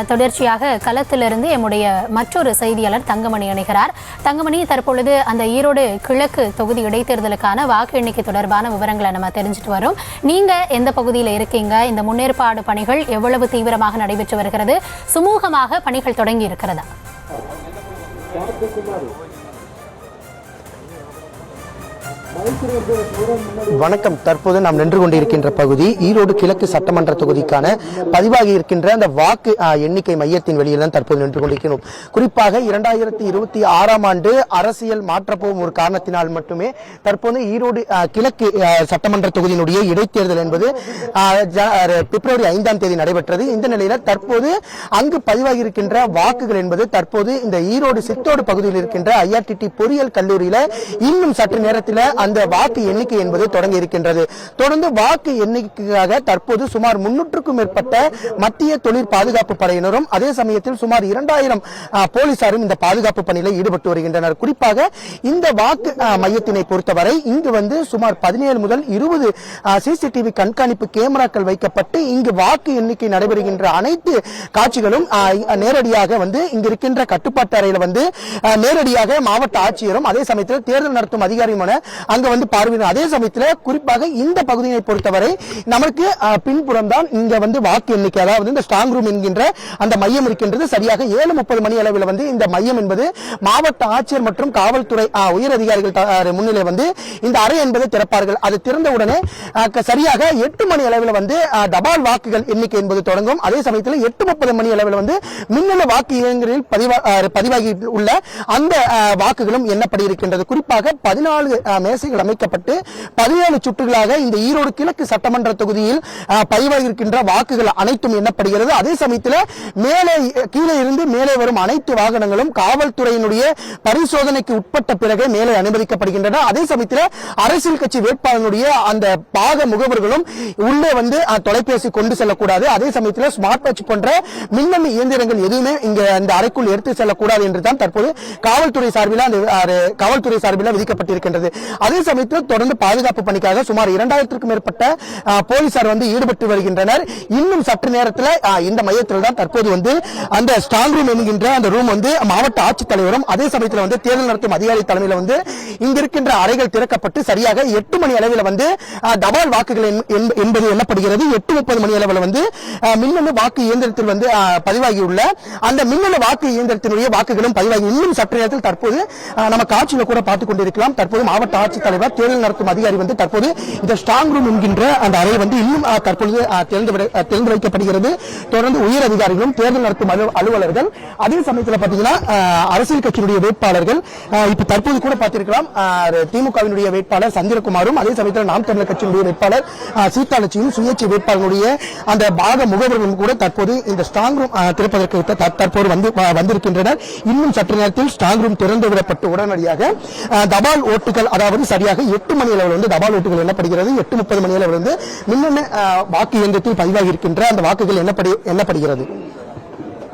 தொடர்ச்சியாக களத்திலிருந்து எம்முடைய மற்றொரு செய்தியாளர் தங்கமணி இணைகிறார். தங்கமணி, தற்பொழுது அந்த ஈரோடு கிழக்கு தொகுதி இடைத்தேர்தலுக்கான வாக்கு எண்ணிக்கை தொடர்பான விவரங்களை நம்ம தெரிஞ்சுட்டு வரோம். நீங்க எந்த பகுதியில் இருக்கீங்க? இந்த முன்னேற்பாடு பணிகள் எவ்வளவு தீவிரமாக நடைபெற்று வருகிறது? சுமூகமாக பணிகள் தொடங்கி இருக்கிறதா? வணக்கம். தற்போது நாம் நின்று கொண்டிருக்கின்ற பகுதி ஈரோடு கிழக்கு சட்டமன்ற தொகுதிக்கான பதிவாகி இருக்கின்ற அந்த வாக்கு எண்ணிக்கை மையத்தின் வெளியில் தான் தற்போது நின்று கொண்டிருக்கிறோம். குறிப்பாக 2026ஆம் ஆண்டு அரசியல் மாற்றப்போகும் ஒரு காரணத்தினால் மட்டுமே தற்போது ஈரோடு கிழக்கு சட்டமன்ற தொகுதியினுடைய இடைத்தேர்தல் என்பது பிப்ரவரி 5ஆம் தேதி நடைபெற்றது. இந்த நிலையில் தற்போது அங்கு பதிவாகி இருக்கின்ற வாக்குகள் என்பது தற்போது இந்த ஈரோடு சித்தோடு பகுதியில் இருக்கின்ற IRTT பொறியியல் கல்லூரியில இன்னும் சற்று நேரத்தில் அந்த வாக்கு எண்ணிக்கை என்பது தொடங்கி இருக்கின்றது. தொடர்ந்து வாக்கு எண்ணிக்கைக்காக தற்போது சுமார் 300க்கும் மேற்பட்ட மத்திய தொழில் பாதுகாப்பு படையினரும் அதே சமயத்தில் சுமார் 2000 போலீசாரும் இந்த பாதுகாப்பு பணியில் ஈடுபட்டு வருகின்றனர். குறிப்பாக இந்த வாக்கு மையத்தினை பொறுத்தவரை இங்கு சுமார் 17 முதல் 20 CCTV கண்காணிப்பு கேமராக்கள் வைக்கப்பட்டு இங்கு வாக்கு எண்ணிக்கை நடைபெறுகின்ற அனைத்து காட்சிகளும் நேரடியாக இங்கு இருக்கின்ற கட்டுப்பாட்டு அறையில் நேரடியாக மாவட்ட ஆட்சியரும் அதே சமயத்தில் தேர்தல் நடத்தும் அதிகாரியுமான அங்க பார்வையிடும். அதே சமயத்தில் குறிப்பாக இந்த பகுதியை பொறுத்தவரை நமக்கு பின்புறம் தான் இங்க வாக்கு எண்ணிக்கை, அதாவது இந்த ஸ்ட்ராங் ரூம் என்கின்ற அந்த மையம் இருக்கின்றது. சரியாக 7:30 மணி அளவில் இந்த மையம் என்பது மாவட்ட ஆட்சியர் மற்றும் காவல்துறை உயர் அதிகாரிகள் முன்னிலை இந்த அறை என்பதை திறப்பார்கள். அது திறந்தவுடனே சரியாக 8 மணி அளவில் தபால் வாக்குகள் எண்ணிக்கை என்பது தொடங்கும். அதே சமயத்தில் 8:30 மணி அளவில் மின்னணு வாக்கு இயந்திரங்களில் பதிவாகி உள்ள அந்த வாக்குகளும் எண்ணப்படி இருக்கின்றது. குறிப்பாக 14 மேசைகள் அமைக்கப்பட்டு 17 சுற்றுகளாக இந்த ஈரோடு கிழக்கு சட்டமன்ற தொகுதியில் பதிவாகி இருக்கின்ற வாக்குகள் அனைத்தும் எண்ணப்படுகிறது. அதே சமயத்தில் கீழே இருந்து மேலே வரும் அனைத்து வாகனங்களும் காவல்துறையினுடைய பரிசோதனைக்கு உட்பட்ட பிறகு மேலே அனுமதிக்கப்படுகின்றன. அதே சமயத்தில் அரசியல் கட்சி வேட்பாளர்களுடைய அந்த பாக முகவர்களும் உள்ளே தொலைபேசி கொண்டு செல்லக்கூடாது. அதே சமயத்தில் ஸ்மார்ட் வாட்ச் போன்ற மின்னணு இயந்திரங்கள் எதுவுமே இங்க அந்த அறைக்குள் எடுத்து செல்லக்கூடாது என்று தான் தற்போது காவல்துறை சார்பில் விதிக்கப்பட்டிருக்கின்றது. அதே சமயத்தில் தொடர்ந்து பாதுகாப்பு பணிக்காக சுமார் 2000க்கும் மேற்பட்ட போலீசார் ஈடுபட்டு வருகின்றனர். இன்னும் சற்று நேரத்தில் இந்த மையத்தில் தான் தற்போது அந்த ஸ்ட்ராங் ரூம் என்கின்ற அந்த ரூம் மாவட்ட ஆட்சித்தலைவரும் அதே சமயத்தில் தேர்தல் நடத்தும் அதிகாரி தலைமையில் இங்க இருக்கின்ற அறைகள் திறக்கப்பட்டு சரியாக 8 மணி அளவில் தபால் வாக்குகள் என்பது எண்ணப்படுகிறது. 8:30 மணி அளவில் மின்னணு வாக்கு இயந்திரத்தில் பதிவாகியுள்ள அந்த மின்னணு வாக்கு இயந்திரத்தினுடைய வாக்குகளும் பதிவாகி இன்னும் சற்று நேரத்தில் தற்போது நம்ம காட்சியில் கூட பார்த்துக் கொண்டிருக்கலாம். தற்போது மாவட்ட ஆட்சித்தலைவர் தேர்தல் நடத்தும் அதிகாரி தற்போது இந்த ஸ்ட்ராங் ரூம் என்கின்ற அந்த அறை இன்னும் தற்போது திறந்து வைக்கப்படுகிறது. தொடர்ந்து உயர் அதிகாரிகளும் தேர்தல் நடத்தும் அலுவலர்கள் அதே சமயத்தில் பாத்தீங்கன்னா அரசியல் கட்சியினுடைய வேட்பாளர்கள் இப்ப தற்போது கூட பார்த்திருக்கலாம். திமுகவினுடைய வேட்பாளர் சந்திரகுமாரும் அதே சமயத்தில் நாம் தமிழர் கட்சியினுடைய வேட்பாளர் சீதாலட்சியும் சுயேட்சை வேட்பாளர்களுடைய அந்த பாக முகவர்களும் கூட தற்போது இந்த ஸ்ட்ராங் ரூம் திறப்பதற்கு தற்போது வந்திருக்கின்றனர். இன்னும் சற்று நேரத்தில் ஸ்ட்ராங் ரூம் திறந்து விடப்பட்டு உடனடியாக தபால் ஓட்டுகள், அதாவது சரியாக 8 மணி அளவில் தபால் ஓட்டுகள் எண்ணப்படுகிறது. 8:30 மணி அளவில் மின்னணு வாக்கு இயந்திரத்தில் பதிவாகி இருக்கின்ற அந்த வாக்குகள் எண்ணப்படுகிறது.